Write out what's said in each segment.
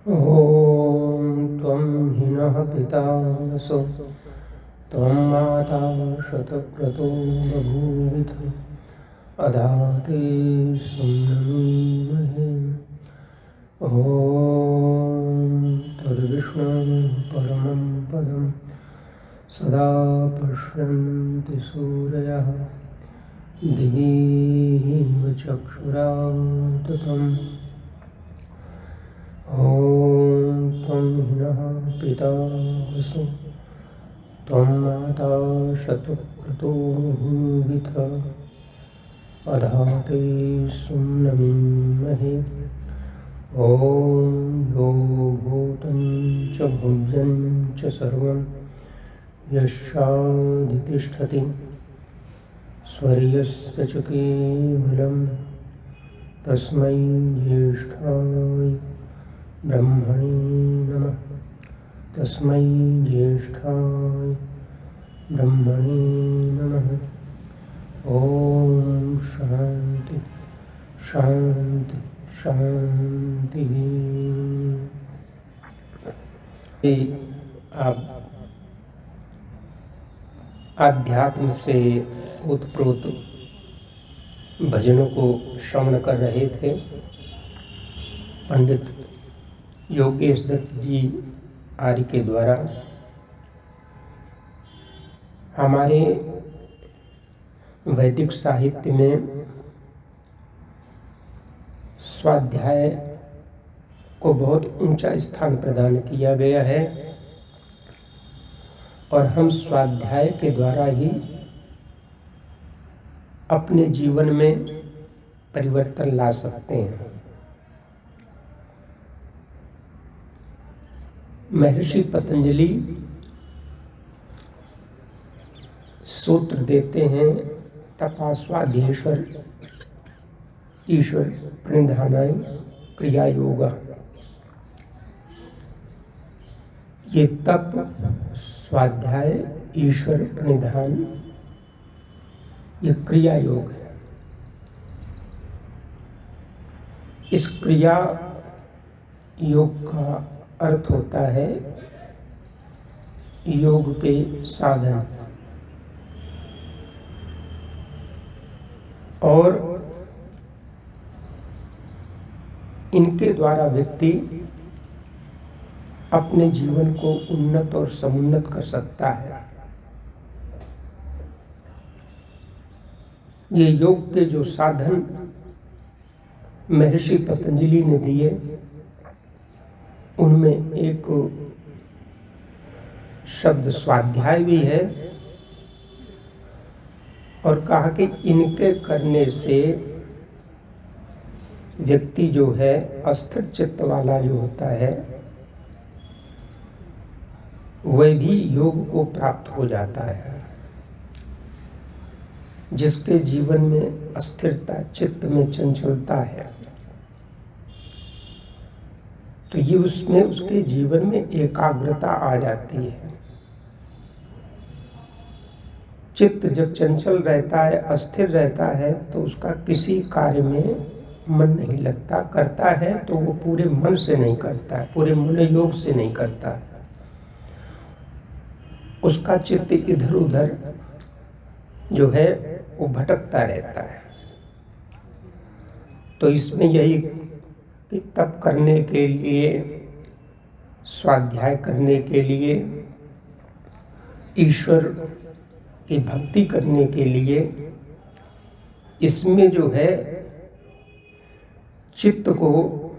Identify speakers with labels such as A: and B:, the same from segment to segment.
A: ॐ त्वं हिनः पिता वसो त्वं माता शतक्रतो बभूविथ अधाते सुम्नमीमहे। ॐ तद्विष्णुं परमं पदं सदा पश्यन्ति सूरयः दिवीव चक्षुराततम्। ॐ त्वं हिनः पिता वसो त्वं माता शतक्रतो बभूविथ अधाते सुम्नमीमहे। ॐ यो भूतं च भव्यं च सर्वं यश्चाधितिष्ठति स्वर्यस्य च केवलं तस्मै ज्येष्ठाय ब्रह्मणे नमः। तस्मै ज्येष्ठाय ब्रह्मणे नमः। ॐ शान्ति शान्ति शान्तिः। आप आध्यात्म से ओतप्रोत भजनों को श्रवण कर रहे थे। पंडित योगेश दत्त जी आर्य के द्वारा हमारे वैदिक साहित्य में स्वाध्याय को बहुत ऊंचा स्थान प्रदान किया गया है और हम स्वाध्याय के द्वारा ही अपने जीवन में परिवर्तन ला सकते हैं। महर्षि पतंजलि सूत्र देते हैं तपास्वाध्येश्वर ईश्वर प्रणिधानाय क्रिया योगा। ये तप स्वाध्याय ईश्वर प्रणिधान ये क्रिया योग है। इस क्रिया योग का अर्थ होता है योग के साधन और इनके द्वारा व्यक्ति अपने जीवन को उन्नत और समुन्नत कर सकता है। ये योग के जो साधन महर्षि पतंजलि ने दिए उनमें एक शब्द स्वाध्याय भी है और कहा कि इनके करने से व्यक्ति जो है अस्थिर चित्त वाला जो होता है वह भी योग को प्राप्त हो जाता है। जिसके जीवन में अस्थिरता चित्त में चंचलता है तो ये उसमें उसके जीवन में एकाग्रता आ जाती है। चित्त जब चंचल रहता है अस्थिर रहता है तो उसका किसी कार्य में मन नहीं लगता, करता है तो वो पूरे मन से नहीं करता है, पूरे मनोयोग से नहीं करता है। उसका चित्त इधर उधर जो है वो भटकता रहता है। तो इसमें यही कि तप करने के लिए स्वाध्याय करने के लिए ईश्वर की भक्ति करने के लिए इसमें जो है चित्त को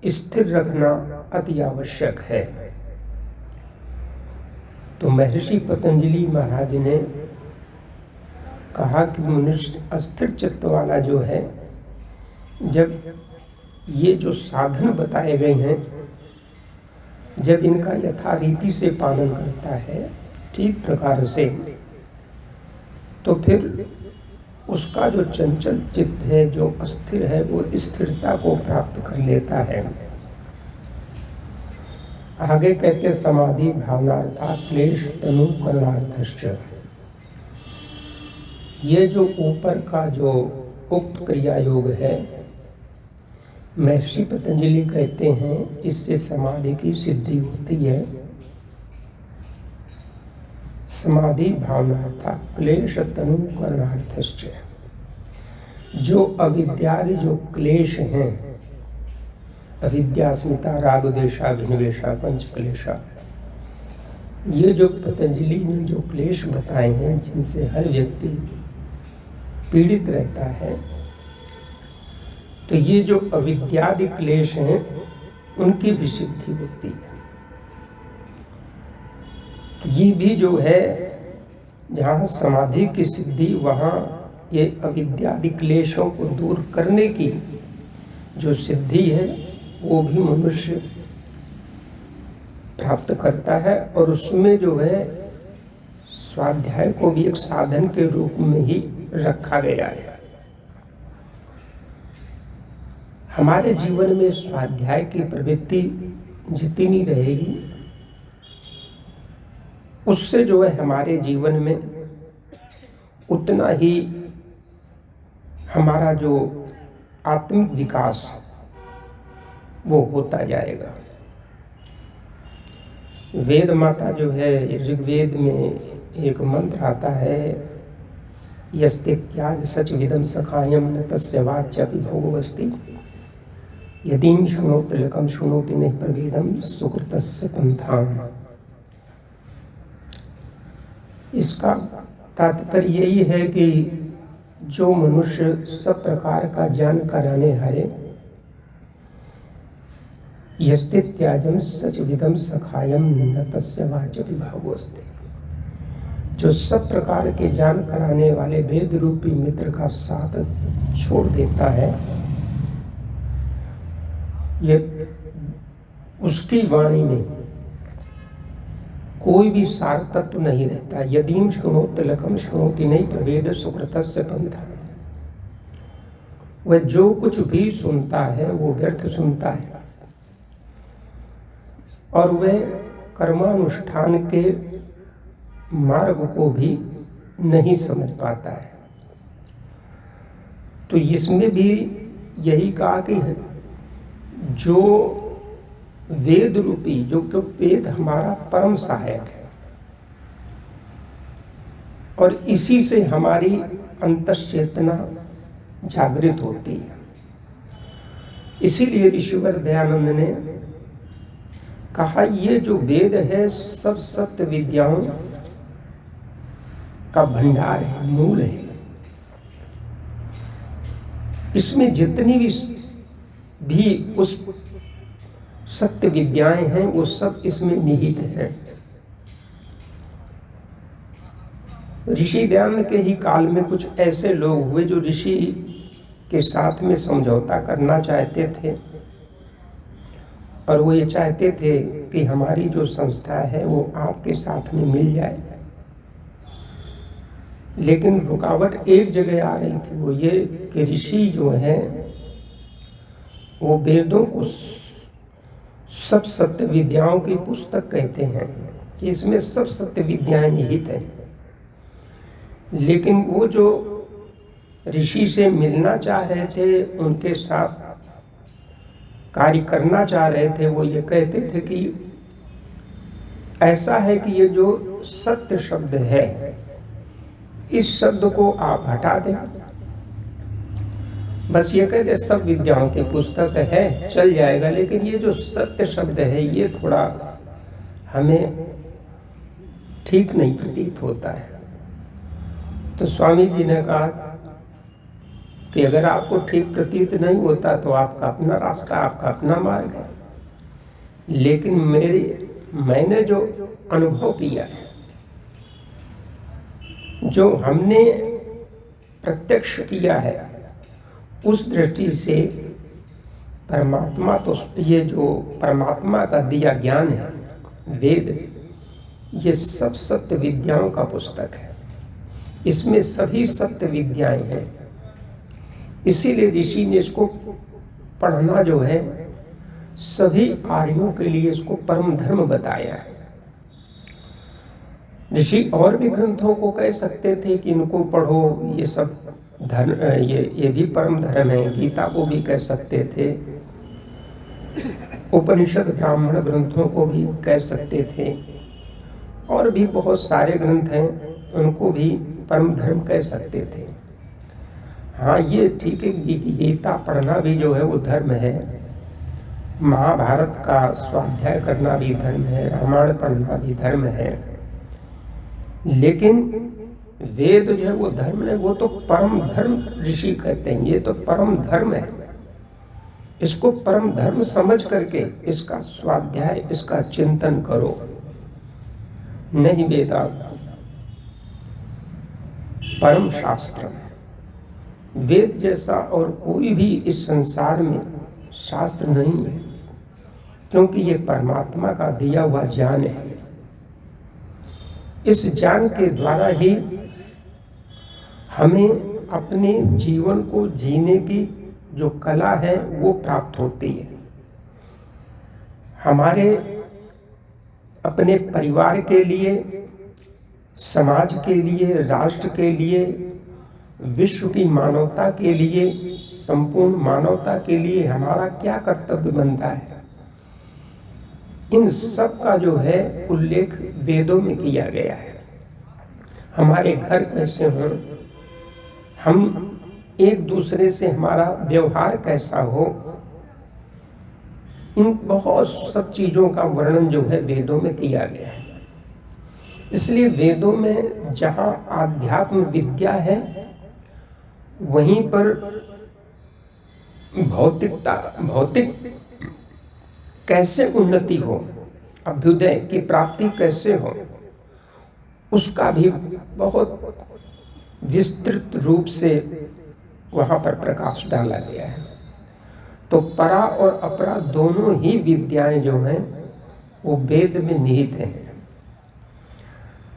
A: स्थिर रखना अति आवश्यक है। तो महर्षि पतंजलि महाराज ने कहा कि मनुष्य अस्थिर चित्त वाला जो है जब ये जो साधन बताए गए हैं जब इनका यथारीति से पालन करता है ठीक प्रकार से तो फिर उसका जो चंचल चित्त है जो अस्थिर है वो स्थिरता को प्राप्त कर लेता है। आगे कहते समाधि भावनार्था क्लेश तनु करणार्थश्च। ये जो ऊपर का जो उक्त क्रिया योग है महर्षि पतंजलि कहते हैं इससे समाधि की सिद्धि होती है। समाधि भावनार्था क्लेश तनु करणार्थश्च। जो अविद्यादि जो क्लेश हैं, अविद्यास्मिता राग द्वेषा अभिनिवेशा पंच क्लेशा, ये जो पतंजलि ने जो क्लेश बताए हैं जिनसे हर व्यक्ति पीड़ित रहता है, तो ये जो अविद्यादि क्लेश हैं उनकी भी सिद्धि होती है। तो ये भी जो है, जहाँ समाधि की सिद्धि वहाँ ये अविद्यादि क्लेशों को दूर करने की जो सिद्धि है वो भी मनुष्य प्राप्त करता है, और उसमें जो है स्वाध्याय को भी एक साधन के रूप में ही रखा गया है। हमारे जीवन में स्वाध्याय की प्रवृत्ति जितनी रहेगी, उससे जो है हमारे जीवन में उतना ही हमारा जो आत्मिक विकास वो होता जाएगा। वेद माता जो है, ऋग्वेद में एक मंत्र आता है, यस्ते त्याज सच विदम सखायम न तस्य वाच्यपि भोगवस्ति यदीं शृणोति लकम शृणोति नहीं प्रभेदम सुकृतस्य पंथाम। इसका तात्पर्य यही है कि जो मनुष्य सब प्रकार का ज्ञान कराने हारे, यस्ते त्याजम सच विदम सखायम न तस्य वाच्यपि भोगवस्ति। जो सब प्रकार के ज्ञान कराने वाले वेद रूपी मित्र का साथ छोड़ देता है, ये उसकी वाणी में कोई भी सार तत्व नहीं रहता। यदीं शृणोति लकम शृणोति नहीं प्रवेद सुकृतस्य पंथा। वह जो कुछ भी सुनता है वो व्यर्थ सुनता है, और वह कर्मानुष्ठान के मार्ग को भी नहीं समझ पाता है। तो इसमें भी यही कहा कि जो वेद रूपी, जो कि वेद हमारा परम सहायक है, और इसी से हमारी अंतश्चेतना जागृत होती है। इसीलिए ऋषिवर दयानंद ने कहा, ये जो वेद है सब सत्य विद्याओं का भंडार है, मूल है। इसमें जितनी भी उस सत्य विद्याएं हैं वो सब इसमें निहित हैं। ऋषि दयानंद के ही काल में कुछ ऐसे लोग हुए जो ऋषि के साथ में समझौता करना चाहते थे, और वो ये चाहते थे कि हमारी जो संस्था है वो आपके साथ में मिल जाए। लेकिन रुकावट एक जगह आ रही थी, वो ये कि ऋषि जो हैं वो वेदों को सब सत्य विद्याओं की पुस्तक कहते हैं कि इसमें सब सत्य विद्याएं निहित हैं। लेकिन वो जो ऋषि से मिलना चाह रहे थे, उनके साथ कार्य करना चाह रहे थे, वो ये कहते थे कि ऐसा है कि ये जो सत्य शब्द है, इस शब्द को आप हटा दें, बस ये कहते सब विद्याओं की पुस्तक है, चल जाएगा। लेकिन ये जो सत्य शब्द है ये थोड़ा हमें ठीक नहीं प्रतीत होता है। तो स्वामी जी ने कहा कि अगर आपको ठीक प्रतीत नहीं होता तो आपका अपना रास्ता, आपका अपना मार्ग है। लेकिन मैंने जो अनुभव किया है, जो हमने प्रत्यक्ष किया है, उस दृष्टि से परमात्मा, तो ये जो परमात्मा का दिया ज्ञान है वेद, ये सब सत्य विद्याओं का पुस्तक है। इसमें सभी सत्य विद्याएं हैं। इसीलिए ऋषि ने इसको पढ़ना जो है सभी आर्यों के लिए इसको परम धर्म बताया है। ऋषि और भी ग्रंथों को कह सकते थे कि इनको पढ़ो, ये सब धर्म, ये भी परम धर्म है। गीता को भी कह सकते थे, उपनिषद ब्राह्मण ग्रंथों को भी कह सकते थे, और भी बहुत सारे ग्रंथ हैं उनको भी परम धर्म कह सकते थे। हाँ, ये ठीक है कि गीता पढ़ना भी जो है वो धर्म है, महाभारत का स्वाध्याय करना भी धर्म है, रामायण पढ़ना भी धर्म है, लेकिन वेद जो है वो धर्म नहीं, वो तो परम धर्म ऋषि कहते हैं, ये तो परम धर्म है। इसको परम धर्म समझ करके इसका स्वाध्याय, इसका चिंतन करो। नहीं वेदा परम शास्त्र, वेद जैसा और कोई भी इस संसार में शास्त्र नहीं है, क्योंकि ये परमात्मा का दिया हुआ ज्ञान है। इस ज्ञान के द्वारा ही हमें अपने जीवन को जीने की जो कला है वो प्राप्त होती है। हमारे अपने परिवार के लिए, समाज के लिए, राष्ट्र के लिए, विश्व की मानवता के लिए, संपूर्ण मानवता के लिए हमारा क्या कर्तव्य बनता है, इन सब का जो है उल्लेख वेदों में किया गया है। हमारे घर कैसे हों, हम एक दूसरे से हमारा व्यवहार कैसा हो, इन बहुत सब चीज़ों का वर्णन जो है वेदों में किया गया है। इसलिए वेदों में जहाँ आध्यात्म विद्या है, वहीं पर भौतिक कैसे उन्नति हो, अभ्युदय की प्राप्ति कैसे हो, उसका भी बहुत विस्तृत रूप से वहाँ पर प्रकाश डाला गया है। तो परा और अपरा दोनों ही विद्याएं जो हैं वो वेद में निहित हैं।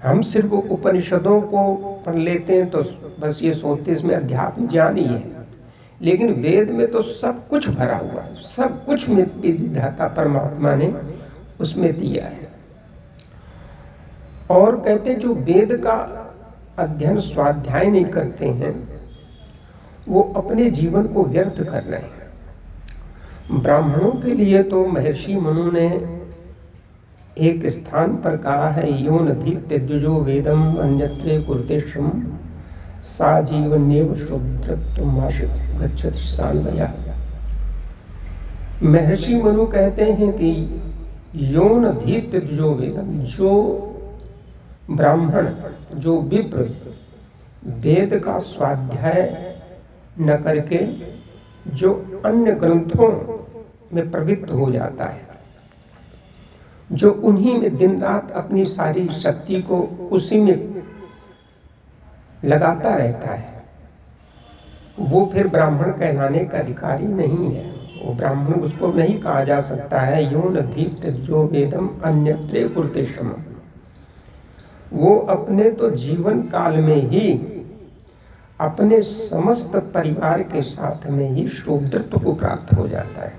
A: हम सिर्फ उपनिषदों को पढ़ लेते हैं तो बस ये सोचते इसमें अध्यात्म ज्ञान ही है, लेकिन वेद में तो सब कुछ भरा हुआ है, सब कुछ में विधाता परमात्मा ने उसमें दिया है। और कहते हैं जो वेद का अध्ययन स्वाध्याय नहीं करते हैं वो अपने जीवन को व्यर्थ कर रहे हैं। ब्राह्मणों के लिए तो महर्षि मनु ने एक स्थान पर कहा है, यो नधि त्यजुजो वेदम अन्यत्रे कुरुते श्रम सा जीवन्येव शूद्रत्वम् गच्छति सान्वया। महर्षि मनु कहते हैं कि यो नधि त्यजुजो वेदम, जो ब्राह्मण, जो विप्र वेद का स्वाध्याय न करके जो अन्य ग्रंथों में प्रवृत्त हो जाता है, जो उन्हीं में दिन रात अपनी सारी शक्ति को उसी में लगाता रहता है, वो फिर ब्राह्मण कहलाने का अधिकारी नहीं है। वो ब्राह्मण उसको नहीं कहा जा सकता है। यो नधि त्यजो वेदम अन्यत्रे कुरुते श्रमम्। वो अपने तो जीवन काल में ही अपने समस्त परिवार के साथ में ही शूद्रत्व को प्राप्त हो जाता है।